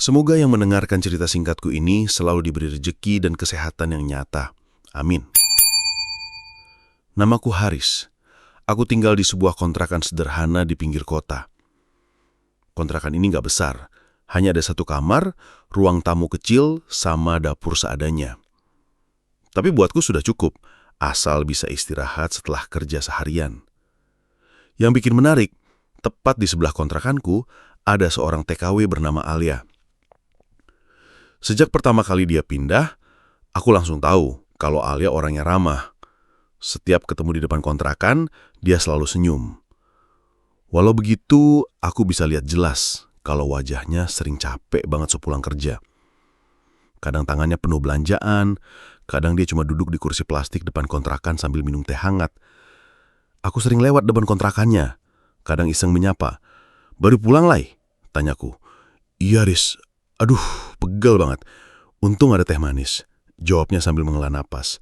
Semoga yang mendengarkan cerita singkatku ini selalu diberi rejeki dan kesehatan yang nyata. Amin. Namaku Haris. Aku tinggal di sebuah kontrakan sederhana di pinggir kota. Kontrakan ini nggak besar. Hanya ada satu kamar, ruang tamu kecil, sama dapur seadanya. Tapi buatku sudah cukup, asal bisa istirahat setelah kerja seharian. Yang bikin menarik, tepat di sebelah kontrakanku, ada seorang TKW bernama Alia. Sejak pertama kali dia pindah, aku langsung tahu kalau Alia orangnya ramah. Setiap ketemu di depan kontrakan, dia selalu senyum. Walau begitu, aku bisa lihat jelas kalau wajahnya sering capek banget sepulang kerja. Kadang tangannya penuh belanjaan, kadang dia cuma duduk di kursi plastik depan kontrakan sambil minum teh hangat. Aku sering lewat depan kontrakannya, kadang iseng menyapa. "Baru pulang, Lai?" tanyaku. "Iya, Riz. Aduh, pegel banget. Untung ada teh manis," jawabnya sambil menghela napas.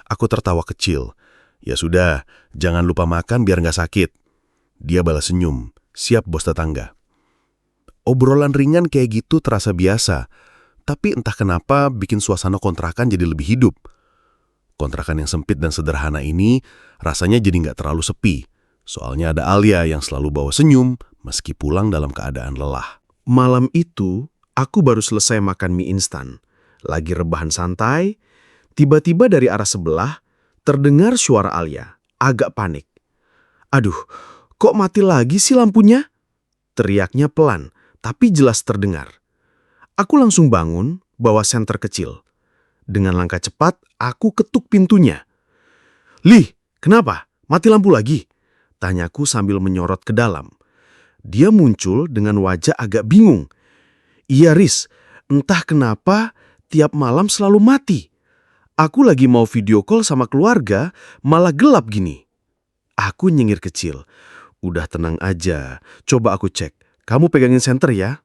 Aku tertawa kecil. "Ya sudah, jangan lupa makan biar nggak sakit." Dia balas senyum, siap bos tetangga. Obrolan ringan kayak gitu terasa biasa, tapi entah kenapa bikin suasana kontrakan jadi lebih hidup. Kontrakan yang sempit dan sederhana ini rasanya jadi nggak terlalu sepi. Soalnya ada Alia yang selalu bawa senyum meski pulang dalam keadaan lelah. Malam itu, aku baru selesai makan mie instan. Lagi rebahan santai, tiba-tiba dari arah sebelah, terdengar suara Alia, agak panik. "Aduh, kok mati lagi sih lampunya?" Teriaknya pelan, tapi jelas terdengar. Aku langsung bangun, bawa senter kecil. Dengan langkah cepat, aku ketuk pintunya. "Li, kenapa? Mati lampu lagi?" tanyaku sambil menyorot ke dalam. Dia muncul dengan wajah agak bingung. "Iya, Riz, entah kenapa tiap malam selalu mati. Aku lagi mau video call sama keluarga, malah gelap gini." Aku nyengir kecil. "Udah tenang aja, coba aku cek. Kamu pegangin senter ya."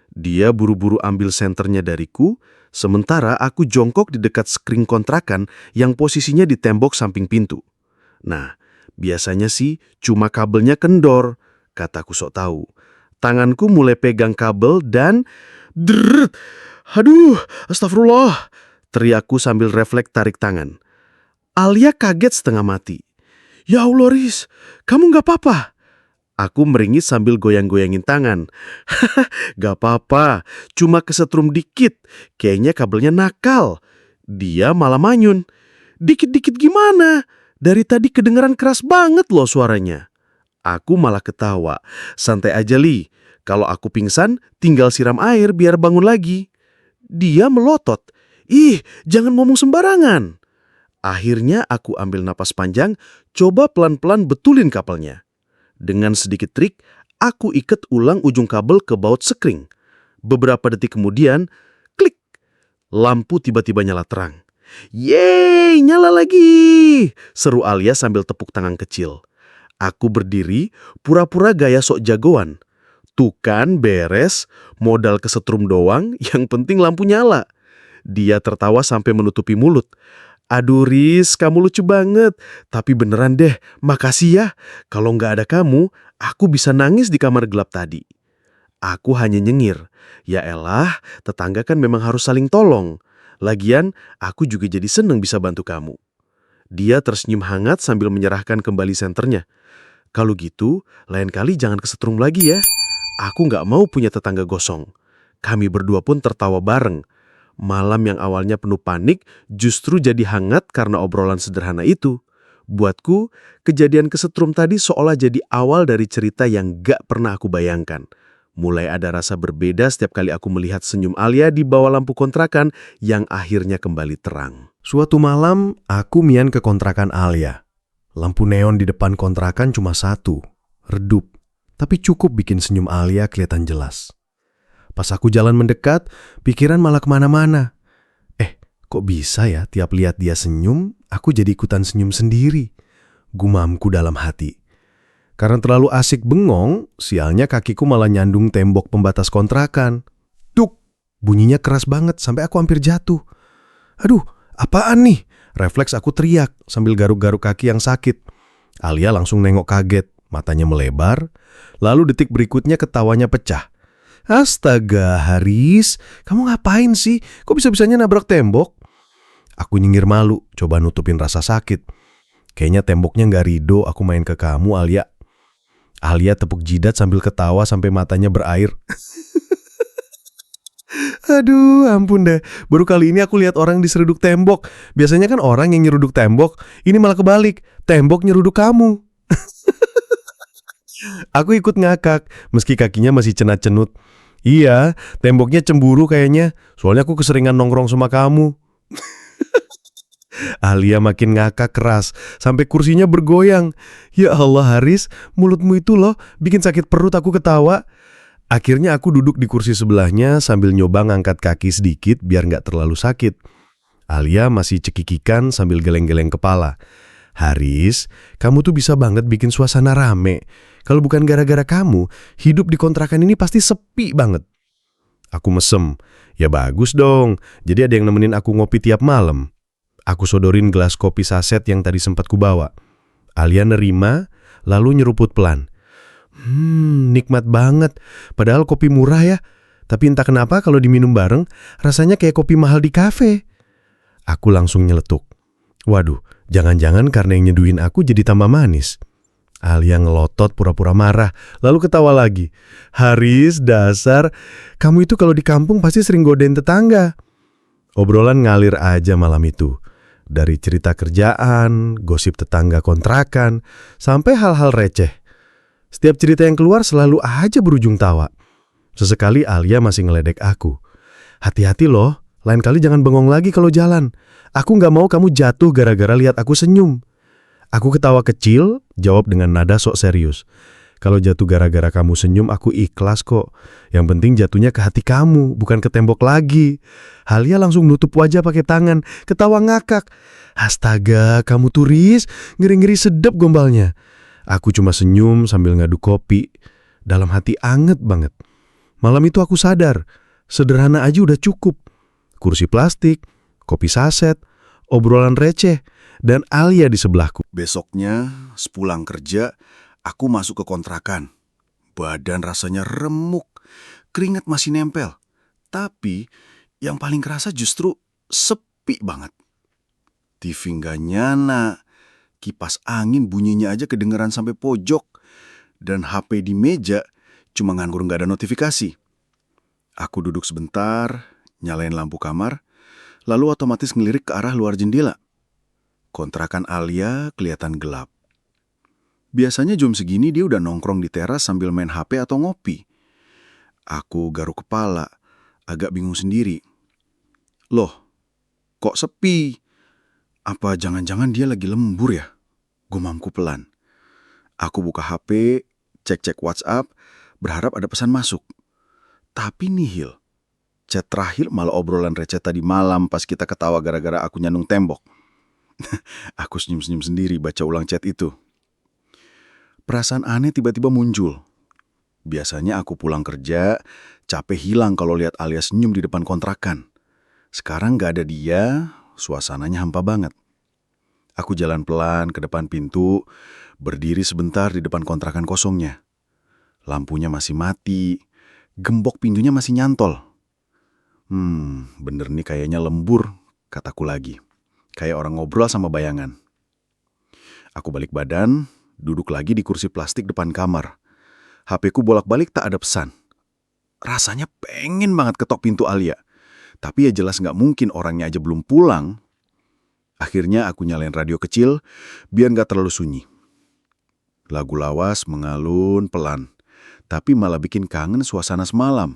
Dia buru-buru ambil senternya dariku, sementara aku jongkok di dekat skring kontrakan yang posisinya di tembok samping pintu. "Nah, biasanya sih cuma kabelnya kendor," kataku sok tahu. Tanganku mulai pegang kabel dan drrrt. "Aduh, astagfirullah," teriakku sambil refleks tarik tangan. Alia kaget setengah mati. "Ya Allah, Riz, kamu nggak apa-apa?" Aku meringis sambil goyang-goyangin tangan. "Gak apa-apa, cuma kesetrum dikit. Kayaknya kabelnya nakal." Dia malah manyun. "Dikit-dikit gimana? Dari tadi kedengeran keras banget loh suaranya." Aku malah ketawa. "Santai aja, Li. Kalau aku pingsan, tinggal siram air biar bangun lagi." Dia melotot. "Ih, jangan ngomong sembarangan." Akhirnya aku ambil napas panjang, coba pelan-pelan betulin kabelnya. Dengan sedikit trik, aku ikat ulang ujung kabel ke baut skring. Beberapa detik kemudian, klik! Lampu tiba-tiba nyala terang. "Yeay, nyala lagi!" seru Alia sambil tepuk tangan kecil. Aku berdiri, pura-pura gaya sok jagoan. "Tuh kan, beres, modal kesetrum doang, yang penting lampu nyala." Dia tertawa sampai menutupi mulut. "Aduh, Riz, kamu lucu banget. Tapi beneran deh, makasih ya. Kalau nggak ada kamu, aku bisa nangis di kamar gelap tadi." Aku hanya nyengir. Ya elah, tetangga kan memang harus saling tolong. Lagian, aku juga jadi seneng bisa bantu kamu. Dia tersenyum hangat sambil menyerahkan kembali senternya. "Kalau gitu, lain kali jangan kesetrum lagi ya. Aku nggak mau punya tetangga gosong." Kami berdua pun tertawa bareng. Malam yang awalnya penuh panik justru jadi hangat karena obrolan sederhana itu. Buatku, kejadian kesetrum tadi seolah jadi awal dari cerita yang gak pernah aku bayangkan. Mulai ada rasa berbeda setiap kali aku melihat senyum Alia di bawah lampu kontrakan yang akhirnya kembali terang. Suatu malam, aku mian ke kontrakan Alia. Lampu neon di depan kontrakan cuma satu, redup. Tapi cukup bikin senyum Alia kelihatan jelas. Pas aku jalan mendekat, pikiran malah kemana-mana. Kok bisa ya tiap lihat dia senyum, aku jadi ikutan senyum sendiri? Gumamku dalam hati. Karena terlalu asik bengong, sialnya kakiku malah nyandung tembok pembatas kontrakan. Duk! Bunyinya keras banget sampai aku hampir jatuh. "Aduh, apaan nih?" Refleks aku teriak sambil garuk-garuk kaki yang sakit. Alia langsung nengok kaget, matanya melebar. Lalu detik berikutnya ketawanya pecah. Astaga, Haris, kamu ngapain sih? Kok bisa-bisanya nabrak tembok? Aku nyengir malu, coba nutupin rasa sakit. Kayaknya temboknya nggak ridho aku main ke kamu, Alia. Alia tepuk jidat sambil ketawa sampai matanya berair. Aduh, ampun deh. Baru kali ini aku lihat orang diseruduk tembok. Biasanya kan orang yang nyeruduk tembok, ini malah kebalik. Tembok nyeruduk kamu. Aku ikut ngakak, meski kakinya masih cenat-cenut. Iya, temboknya cemburu kayaknya. Soalnya aku keseringan nongkrong sama kamu. Alia makin ngakak keras, sampai kursinya bergoyang. Ya Allah, Haris, mulutmu itu loh bikin sakit perut aku ketawa. Akhirnya aku duduk di kursi sebelahnya sambil nyoba ngangkat kaki sedikit biar nggak terlalu sakit. Alia masih cekikikan sambil geleng-geleng kepala. Haris, kamu tuh bisa banget bikin suasana rame. Kalau bukan gara-gara kamu, hidup di kontrakan ini pasti sepi banget. Aku mesem. Ya bagus dong, jadi ada yang nemenin aku ngopi tiap malam. Aku sodorin gelas kopi saset yang tadi sempat kubawa. Alia nerima, lalu nyeruput pelan. Nikmat banget. Padahal kopi murah ya. Tapi entah kenapa kalau diminum bareng, rasanya kayak kopi mahal di kafe. Aku langsung nyeletuk. Waduh, jangan-jangan karena yang nyeduhin aku jadi tambah manis. Alia ngelotot pura-pura marah, lalu ketawa lagi. Haris, dasar, kamu itu kalau di kampung pasti sering godain tetangga. Obrolan ngalir aja malam itu. Dari cerita kerjaan, gosip tetangga kontrakan, sampai hal-hal receh. Setiap cerita yang keluar selalu aja berujung tawa. Sesekali Alia masih ngeledek aku. Hati-hati loh, lain kali jangan bengong lagi kalau jalan. Aku gak mau kamu jatuh gara-gara lihat aku senyum. Aku ketawa kecil, jawab dengan nada sok serius. Kalau jatuh gara-gara kamu senyum, aku ikhlas kok. Yang penting jatuhnya ke hati kamu, bukan ke tembok lagi. Alia langsung nutup wajah pakai tangan, ketawa ngakak. Astaga, kamu turis, ngeri-ngeri sedep gombalnya. Aku cuma senyum sambil ngaduk kopi. Dalam hati anget banget. Malam itu aku sadar, sederhana aja udah cukup. Kursi plastik, kopi saset, obrolan receh, dan Alia di sebelahku. Besoknya, sepulang kerja, aku masuk ke kontrakan. Badan rasanya remuk, keringat masih nempel. Tapi yang paling kerasa justru sepi banget. TV nggak nyala, kipas angin bunyinya aja kedengeran sampai pojok, dan HP di meja cuma nganggur nggak ada notifikasi. Aku duduk sebentar, nyalain lampu kamar, lalu otomatis ngelirik ke arah luar jendela. Kontrakan Alia kelihatan gelap. Biasanya jam segini dia udah nongkrong di teras sambil main HP atau ngopi. Aku garuk kepala, agak bingung sendiri. Loh, kok sepi? Apa jangan-jangan dia lagi lembur ya? Gumamku pelan. Aku buka HP, cek-cek WhatsApp, berharap ada pesan masuk. Tapi nihil. Chat terakhir malah obrolan receh tadi malam pas kita ketawa gara-gara aku nyandung tembok. Aku senyum-senyum sendiri baca ulang chat itu. Perasaan aneh tiba-tiba muncul. Biasanya aku pulang kerja, capek hilang kalau lihat Alia senyum di depan kontrakan. Sekarang gak ada dia, suasananya hampa banget. Aku jalan pelan ke depan pintu, berdiri sebentar di depan kontrakan kosongnya. Lampunya masih mati, gembok pintunya masih nyantol. Bener nih kayaknya lembur, kataku lagi. Kayak orang ngobrol sama bayangan. Aku balik badan, duduk lagi di kursi plastik depan kamar. HP-ku bolak-balik tak ada pesan. Rasanya pengen banget ketok pintu Alia. Tapi ya jelas gak mungkin orangnya aja belum pulang. Akhirnya aku nyalain radio kecil biar gak terlalu sunyi. Lagu lawas mengalun pelan, tapi malah bikin kangen suasana semalam.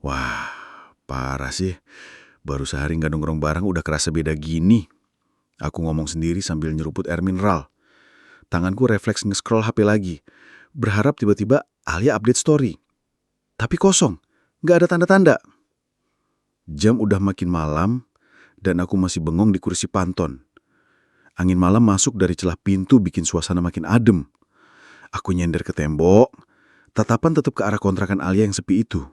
Wah, parah sih. Baru sehari gak nongkrong bareng udah kerasa beda gini. Aku ngomong sendiri sambil nyeruput air mineral. Tanganku refleks nge-scroll HP lagi. Berharap tiba-tiba Alia update story. Tapi kosong, gak ada tanda-tanda. Jam udah makin malam, dan aku masih bengong di kursi panton. Angin malam masuk dari celah pintu bikin suasana makin adem. Aku nyender ke tembok, tatapan tetap ke arah kontrakan Alia yang sepi itu.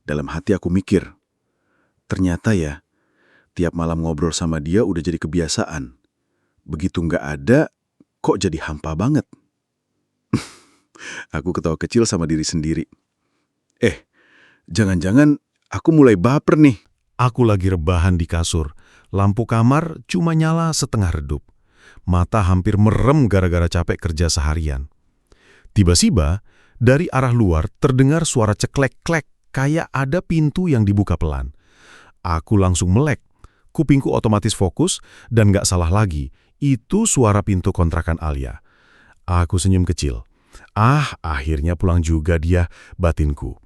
Dalam hati aku mikir, ternyata ya, tiap malam ngobrol sama dia udah jadi kebiasaan. Begitu nggak ada, kok jadi hampa banget. Aku ketawa kecil sama diri sendiri. Jangan-jangan aku mulai baper nih. Aku lagi rebahan di kasur. Lampu kamar cuma nyala setengah redup. Mata hampir merem gara-gara capek kerja seharian. Tiba-tiba, dari arah luar terdengar suara ceklek-klek kayak ada pintu yang dibuka pelan. Aku langsung melek. Kupingku otomatis fokus dan gak salah lagi. Itu suara pintu kontrakan Alia. Aku senyum kecil. Akhirnya pulang juga dia, batinku.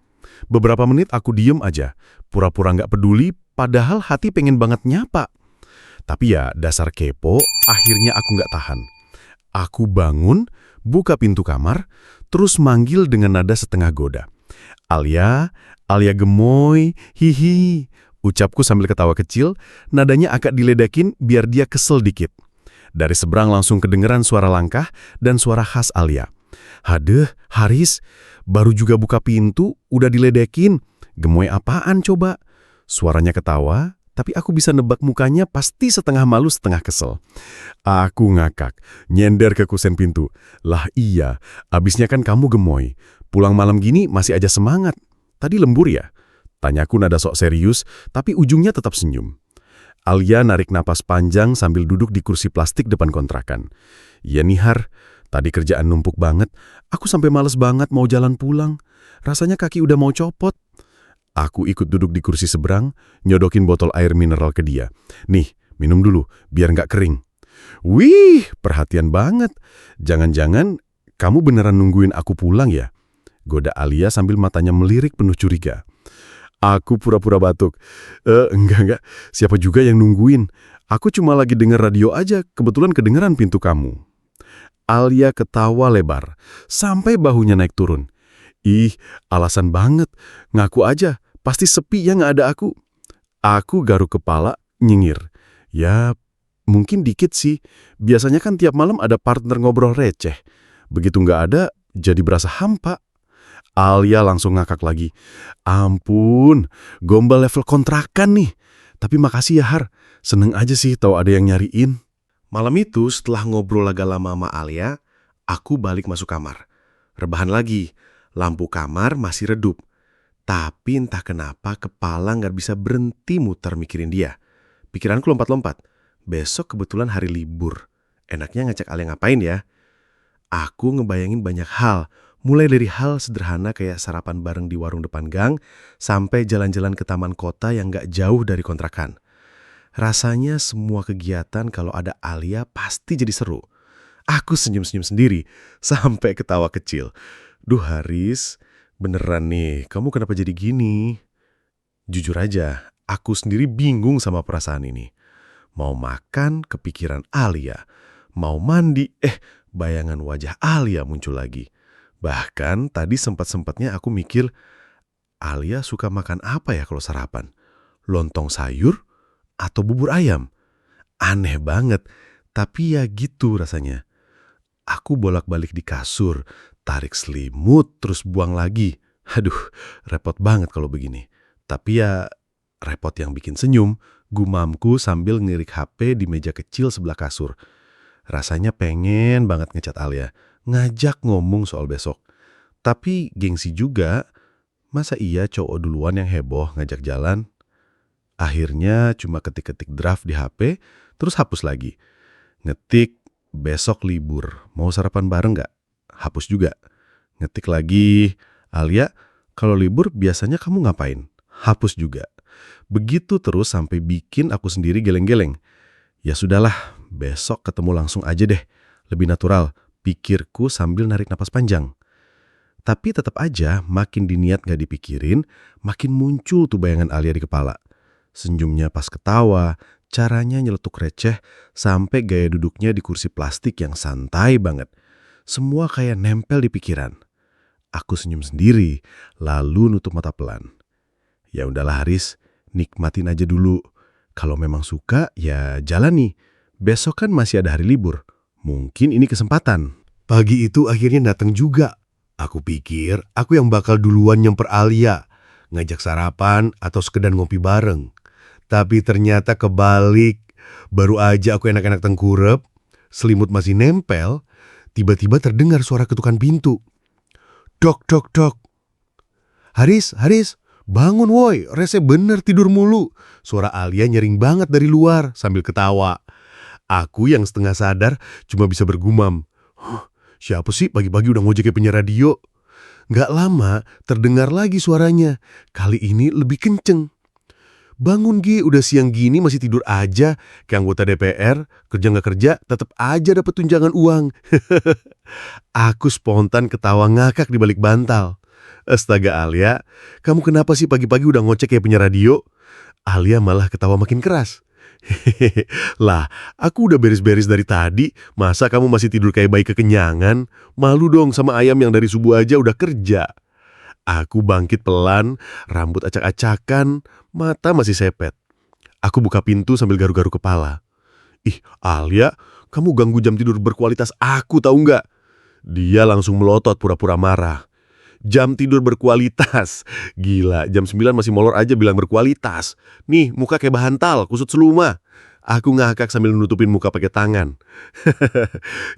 Beberapa menit aku diem aja, pura-pura nggak peduli, padahal hati pengen banget nyapa. Tapi ya, dasar kepo, akhirnya aku nggak tahan. Aku bangun, buka pintu kamar, terus manggil dengan nada setengah goda. Alia gemoy, hihi. Ucapku sambil ketawa kecil, nadanya agak diledakin biar dia kesel dikit. Dari seberang langsung kedengeran suara langkah dan suara khas Alia. Hadeh, Haris, baru juga buka pintu, udah diledekin. Gemoy apaan coba? Suaranya ketawa, tapi aku bisa nebak mukanya pasti setengah malu setengah kesel. Aku ngakak, nyender ke kusen pintu. Lah iya, abisnya kan kamu gemoy. Pulang malam gini masih aja semangat. Tadi lembur ya? Tanyaku nada sok serius, tapi ujungnya tetap senyum. Alia narik napas panjang sambil duduk di kursi plastik depan kontrakan. Ya nih Har, tadi kerjaan numpuk banget, aku sampai males banget mau jalan pulang. Rasanya kaki udah mau copot. Aku ikut duduk di kursi seberang, nyodokin botol air mineral ke dia. Nih, minum dulu, biar nggak kering. Wih, perhatian banget. Jangan-jangan kamu beneran nungguin aku pulang ya? Goda Alia sambil matanya melirik penuh curiga. Aku pura-pura batuk. Enggak. Siapa juga yang nungguin? Aku cuma lagi denger radio aja, kebetulan kedengeran pintu kamu. Alia ketawa lebar, sampai bahunya naik turun. Ih, alasan banget. Ngaku aja, pasti sepi ya nggak ada aku. Aku garuk kepala, nyengir. Ya, mungkin dikit sih. Biasanya kan tiap malam ada partner ngobrol receh. Begitu nggak ada, jadi berasa hampa. Alia langsung ngakak lagi. Ampun, gombal level kontrakan nih. Tapi makasih ya Har, seneng aja sih tahu ada yang nyariin. Malam itu setelah ngobrol agak lama sama Alia, aku balik masuk kamar. Rebahan lagi, lampu kamar masih redup. Tapi entah kenapa kepala nggak bisa berhenti muter mikirin dia. Pikiranku lompat-lompat. Besok kebetulan hari libur. Enaknya ngajak Alia ngapain ya? Aku ngebayangin banyak hal. Mulai dari hal sederhana kayak sarapan bareng di warung depan gang, sampai jalan-jalan ke taman kota yang gak jauh dari kontrakan. Rasanya semua kegiatan kalau ada Alia pasti jadi seru. Aku senyum-senyum sendiri, sampai ketawa kecil. Duh Haris, beneran nih, kamu kenapa jadi gini? Jujur aja, aku sendiri bingung sama perasaan ini. Mau makan, kepikiran Alia. Mau mandi, bayangan wajah Alia muncul lagi. Bahkan tadi sempat-sempatnya aku mikir, Alia suka makan apa ya kalau sarapan? Lontong sayur atau bubur ayam? Aneh banget, tapi ya gitu rasanya. Aku bolak-balik di kasur, tarik selimut, terus buang lagi. Aduh, repot banget kalau begini. Tapi ya repot yang bikin senyum, gumamku sambil ngelirik HP di meja kecil sebelah kasur. Rasanya pengen banget ngecat Alia, ngajak ngomong soal besok. Tapi gengsi juga, masa iya cowok duluan yang heboh ngajak jalan? Akhirnya cuma ketik-ketik draft di HP, terus hapus lagi. Ngetik, besok libur, mau sarapan bareng gak? Hapus juga. Ngetik lagi, Alia, kalau libur biasanya kamu ngapain? Hapus juga. Begitu terus sampai bikin aku sendiri geleng-geleng. Ya sudahlah, besok ketemu langsung aja deh. Lebih natural, pikirku sambil narik napas panjang. Tapi tetap aja makin diniat gak dipikirin, makin muncul tuh bayangan Alia di kepala. Senyumnya pas ketawa, caranya nyeletuk receh, sampai gaya duduknya di kursi plastik yang santai banget. Semua kayak nempel di pikiran. Aku senyum sendiri, lalu nutup mata pelan. Ya udahlah Haris, nikmatin aja dulu. Kalau memang suka, ya jalani. Besok kan masih ada hari libur. Mungkin ini kesempatan. Pagi itu akhirnya datang juga. Aku pikir aku yang bakal duluan nyemper Alia, ngajak sarapan atau sekedar ngopi bareng. Tapi ternyata kebalik. Baru aja aku enak-enak tengkurep, selimut masih nempel, tiba-tiba terdengar suara ketukan pintu. Dok, dok, dok. Haris, Haris, bangun woi, rese bener tidur mulu. Suara Alia nyering banget dari luar sambil ketawa. Aku yang setengah sadar cuma bisa bergumam. "Huh, siapa sih pagi-pagi udah ngojek kayak penyiar radio?" Nggak lama terdengar lagi suaranya. Kali ini lebih kenceng. "Bangun Gi, udah siang gini masih tidur aja. Kayak anggota DPR, kerja nggak kerja, tetap aja dapat tunjangan uang." Aku spontan ketawa ngakak di balik bantal. "Astaga Alia, kamu kenapa sih pagi-pagi udah ngocek kayak penyiar radio?" Alia malah ketawa makin keras. "Hehehe, lah aku udah beres-beres dari tadi, masa kamu masih tidur kayak bayi kekenyangan? Malu dong sama ayam yang dari subuh aja udah kerja." Aku bangkit pelan, rambut acak-acakan, mata masih sepet. Aku buka pintu sambil garu-garu kepala. "Ih, Alia, kamu ganggu jam tidur berkualitas aku tahu nggak?" Dia langsung melotot pura-pura marah. "Jam tidur berkualitas? Gila, jam 9 masih molor aja bilang berkualitas. Nih, muka kayak bahantal, kusut seluma." Aku ngakak sambil nutupin muka pakai tangan.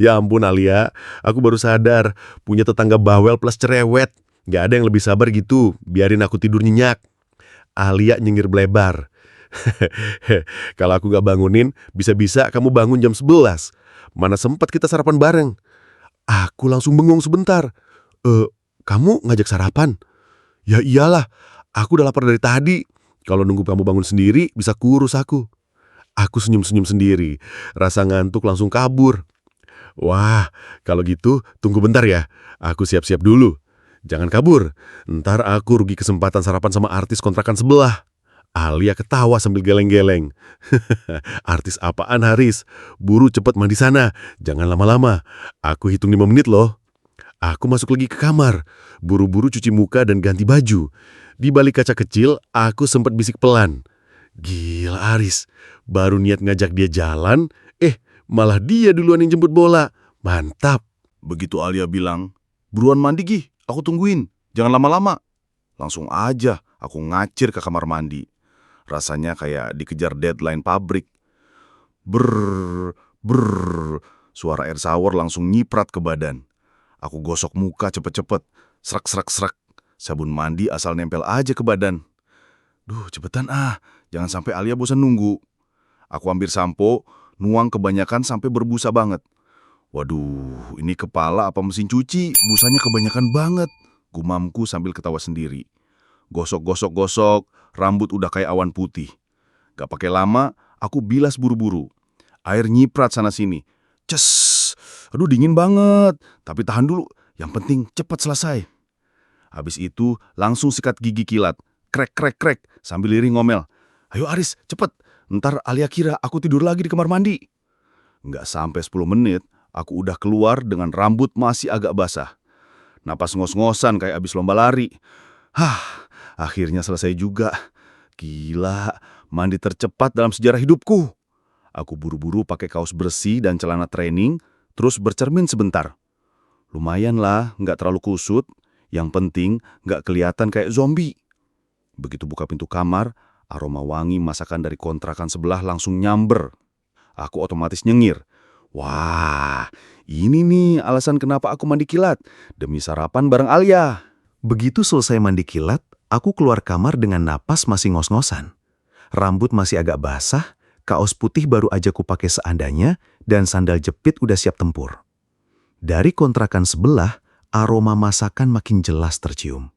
Ya ampun Alia, aku baru sadar punya tetangga bawel plus cerewet. Gak ada yang lebih sabar gitu, biarin aku tidur nyenyak. Alia nyengir belebar. "Kalau aku gak bangunin, bisa-bisa kamu bangun jam 11. Mana sempat kita sarapan bareng." Aku langsung bengong sebentar. Kamu ngajak sarapan?" "Ya iyalah, aku udah lapar dari tadi. Kalau nunggu kamu bangun sendiri, bisa kurus aku." Aku senyum-senyum sendiri, rasa ngantuk langsung kabur. "Wah, kalau gitu tunggu bentar ya, aku siap-siap dulu. Jangan kabur, ntar aku rugi kesempatan sarapan sama artis kontrakan sebelah." Alia ketawa sambil geleng-geleng. "Artis apaan Haris? Buru cepet mandi sana, jangan lama-lama. Aku hitung 5 menit loh." Aku masuk lagi ke kamar, buru-buru cuci muka dan ganti baju. Di balik kaca kecil, aku sempat bisik pelan. Gila Aris, baru niat ngajak dia jalan, malah dia duluan yang jemput bola. Mantap. Begitu Alia bilang, "Buruan mandi Gi, aku tungguin, jangan lama-lama." Langsung aja aku ngacir ke kamar mandi. Rasanya kayak dikejar deadline pabrik. Brrrr, brrrr, suara air shower langsung nyiprat ke badan. Aku gosok muka cepet-cepet, serak-serak-serak. Sabun mandi asal nempel aja ke badan. Duh, cepetan jangan sampai Alia bosan nunggu. Aku ambil sampo, nuang kebanyakan sampai berbusa banget. Waduh, ini kepala apa mesin cuci? Busanya kebanyakan banget. Gumamku sambil ketawa sendiri. Gosok-gosok-gosok, rambut udah kayak awan putih. Gak pakai lama, aku bilas buru-buru. Air nyiprat sana-sini. Ces, aduh dingin banget. Tapi tahan dulu, yang penting cepat selesai. Habis itu langsung sikat gigi kilat. Krek-krek-krek, sambil liring ngomel. "Ayo Aris, cepet. Ntar Alia kira aku tidur lagi di kamar mandi." Nggak sampai 10 menit, aku udah keluar dengan rambut masih agak basah. Napas ngos-ngosan kayak abis lomba lari. Akhirnya selesai juga. Gila, mandi tercepat dalam sejarah hidupku. Aku buru-buru pakai kaos bersih dan celana training, terus bercermin sebentar. Lumayan lah, nggak terlalu kusut. Yang penting nggak kelihatan kayak zombie. Begitu buka pintu kamar, aroma wangi masakan dari kontrakan sebelah langsung nyamber. Aku otomatis nyengir. Wah, ini nih alasan kenapa aku mandi kilat. Demi sarapan bareng Alia. Begitu selesai mandi kilat, aku keluar kamar dengan napas masih ngos-ngosan. Rambut masih agak basah, kaos putih baru aja kupakai seadanya, dan sandal jepit udah siap tempur. Dari kontrakan sebelah, aroma masakan makin jelas tercium.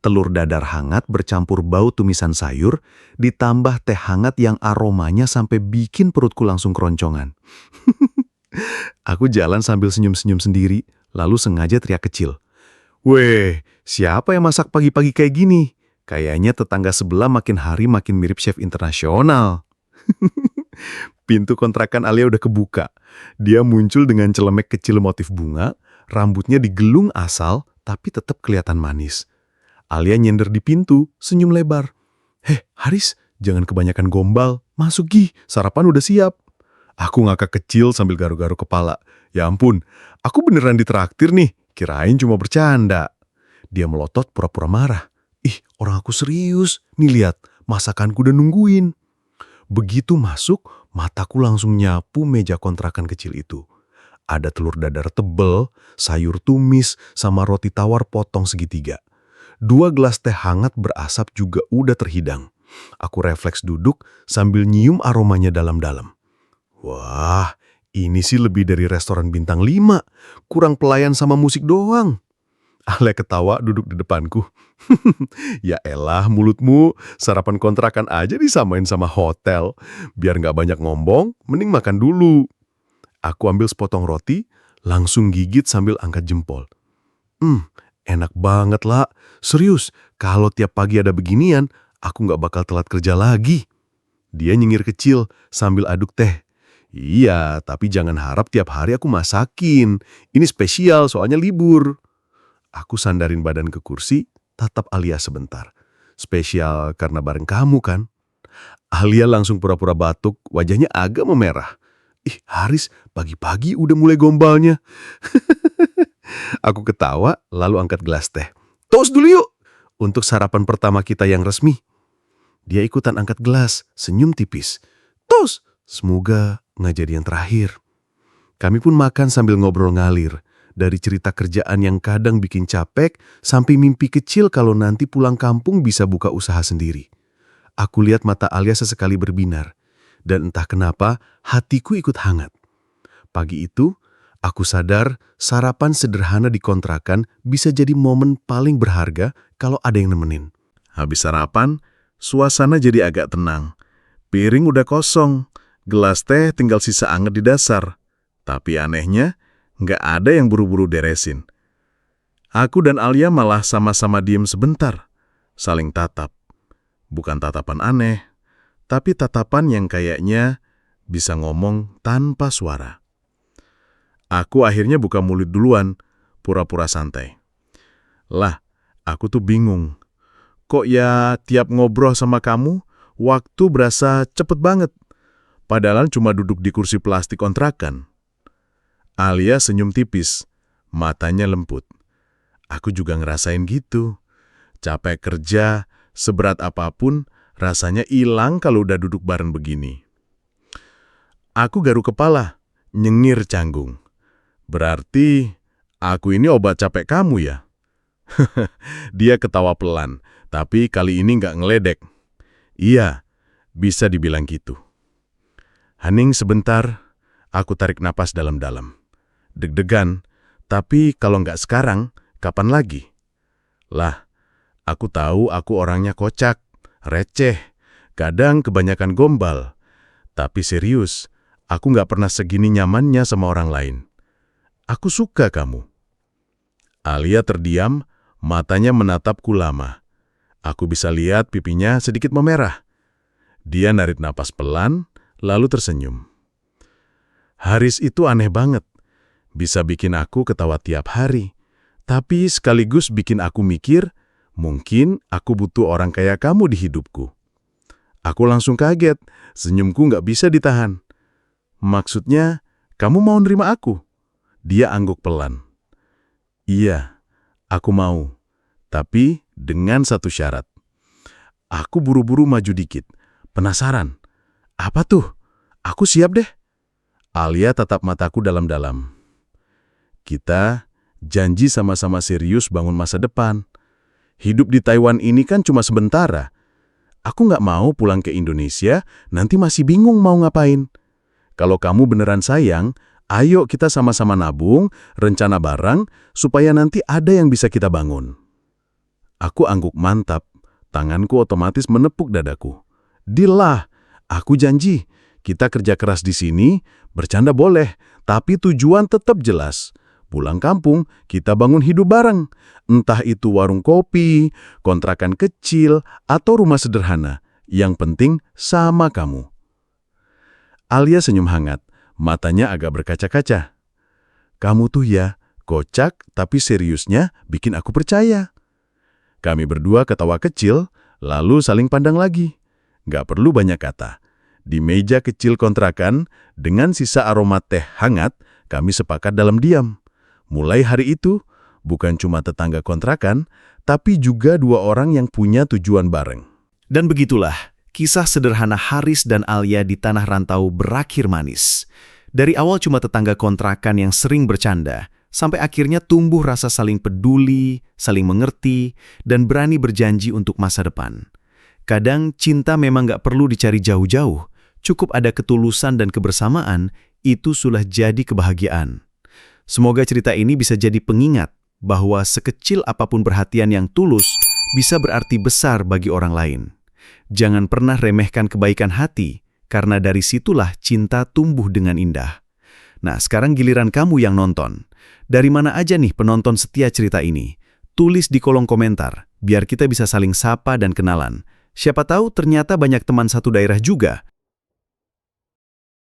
Telur dadar hangat bercampur bau tumisan sayur, ditambah teh hangat yang aromanya sampai bikin perutku langsung keroncongan. Aku jalan sambil senyum-senyum sendiri, lalu sengaja teriak kecil. "Weh, siapa yang masak pagi-pagi kayak gini? Kayaknya tetangga sebelah makin hari makin mirip chef internasional." Pintu kontrakan Alia udah kebuka. Dia muncul dengan celemek kecil motif bunga, rambutnya digelung asal, tapi tetap kelihatan manis. Alia nyender di pintu, senyum lebar. Haris, jangan kebanyakan gombal. Masuk Gi, sarapan udah siap." Aku ngakak kecil sambil garu-garu kepala. Ya ampun, aku beneran ditraktir nih, kirain cuma bercanda. Dia melotot pura-pura marah. Orang aku serius. Nih lihat, masakanku udah nungguin. Begitu masuk, mataku langsung nyapu meja kontrakan kecil itu. Ada telur dadar tebel, sayur tumis, sama roti tawar potong segitiga. 2 gelas teh hangat berasap juga udah terhidang. Aku refleks duduk sambil nyium aromanya dalam-dalam. Wah, ini sih lebih dari restoran bintang 5. Kurang pelayan sama musik doang. Alia ketawa duduk di depanku. Ya elah mulutmu, sarapan kontrakan aja disamain sama hotel. Biar nggak banyak ngomong, mending makan dulu. Aku ambil sepotong roti, langsung gigit sambil angkat jempol. Enak banget lah. Serius, kalau tiap pagi ada beginian, aku nggak bakal telat kerja lagi. Dia nyengir kecil sambil aduk teh. Iya, tapi jangan harap tiap hari aku masakin. Ini spesial soalnya libur. Aku sandarin badan ke kursi, tatap Alia sebentar. Spesial karena bareng kamu kan? Alia langsung pura-pura batuk, wajahnya agak memerah. Ih, Haris, pagi-pagi udah mulai gombalnya. Aku ketawa, lalu angkat gelas teh. Tos dulu yuk! Untuk sarapan pertama kita yang resmi. Dia ikutan angkat gelas, senyum tipis. Tos! Semoga nggak jadi yang terakhir. Kami pun makan sambil ngobrol ngalir. Dari cerita kerjaan yang kadang bikin capek, sampai mimpi kecil kalau nanti pulang kampung bisa buka usaha sendiri. Aku lihat mata Alia sesekali berbinar. Dan entah kenapa, hatiku ikut hangat. Pagi itu, aku sadar sarapan sederhana di kontrakan bisa jadi momen paling berharga kalau ada yang nemenin. Habis sarapan, suasana jadi agak tenang. Piring udah kosong, gelas teh tinggal sisa anget di dasar. Tapi anehnya, nggak ada yang buru-buru beresin. Aku dan Alia malah sama-sama diem sebentar, saling tatap. Bukan tatapan aneh, tapi tatapan yang kayaknya bisa ngomong tanpa suara. Aku akhirnya buka mulut duluan, pura-pura santai. Lah, aku tuh bingung. Kok ya tiap ngobrol sama kamu, waktu berasa cepet banget. Padahal cuma duduk di kursi plastik kontrakan. Alia senyum tipis, matanya lembut. Aku juga ngerasain gitu. Capek kerja, seberat apapun, rasanya hilang kalau udah duduk bareng begini. Aku garuk kepala, nyengir canggung. Berarti aku ini obat capek kamu ya? Dia ketawa pelan, tapi kali ini nggak ngeledek. Iya, bisa dibilang gitu. Hening sebentar, aku tarik napas dalam-dalam. Deg-degan, tapi kalau nggak sekarang, kapan lagi? Lah, aku tahu aku orangnya kocak, receh, kadang kebanyakan gombal. Tapi serius, aku nggak pernah segini nyamannya sama orang lain. Aku suka kamu. Alia terdiam, matanya menatapku lama. Aku bisa lihat pipinya sedikit memerah. Dia narik napas pelan, lalu tersenyum. Haris itu aneh banget. Bisa bikin aku ketawa tiap hari. Tapi sekaligus bikin aku mikir, mungkin aku butuh orang kayak kamu di hidupku. Aku langsung kaget, senyumku nggak bisa ditahan. Maksudnya, kamu mau nerima aku? Dia angguk pelan. Iya, aku mau. Tapi dengan satu syarat. Aku buru-buru maju dikit. Penasaran. Apa tuh? Aku siap deh. Alia tatap mataku dalam-dalam. Kita janji sama-sama serius bangun masa depan. Hidup di Taiwan ini kan cuma sementara. Aku nggak mau pulang ke Indonesia, nanti masih bingung mau ngapain. Kalau kamu beneran sayang, ayo kita sama-sama nabung, rencana barang, supaya nanti ada yang bisa kita bangun. Aku angguk mantap, tanganku otomatis menepuk dadaku. Deal lah, aku janji. Kita kerja keras di sini, bercanda boleh, tapi tujuan tetap jelas. Pulang kampung, kita bangun hidup bareng. Entah itu warung kopi, kontrakan kecil, atau rumah sederhana. Yang penting sama kamu. Alia senyum hangat, matanya agak berkaca-kaca. Kamu tuh ya, kocak tapi seriusnya bikin aku percaya. Kami berdua ketawa kecil, lalu saling pandang lagi. Gak perlu banyak kata. Di meja kecil kontrakan, dengan sisa aroma teh hangat, kami sepakat dalam diam. Mulai hari itu, bukan cuma tetangga kontrakan, tapi juga dua orang yang punya tujuan bareng. Dan begitulah, kisah sederhana Haris dan Alia di tanah rantau berakhir manis. Dari awal cuma tetangga kontrakan yang sering bercanda, sampai akhirnya tumbuh rasa saling peduli, saling mengerti, dan berani berjanji untuk masa depan. Kadang cinta memang nggak perlu dicari jauh-jauh, cukup ada ketulusan dan kebersamaan, itu sudah jadi kebahagiaan. Semoga cerita ini bisa jadi pengingat bahwa sekecil apapun perhatian yang tulus bisa berarti besar bagi orang lain. Jangan pernah remehkan kebaikan hati, karena dari situlah cinta tumbuh dengan indah. Nah, sekarang giliran kamu yang nonton. Dari mana aja nih penonton setia cerita ini? Tulis di kolom komentar, biar kita bisa saling sapa dan kenalan. Siapa tahu ternyata banyak teman satu daerah juga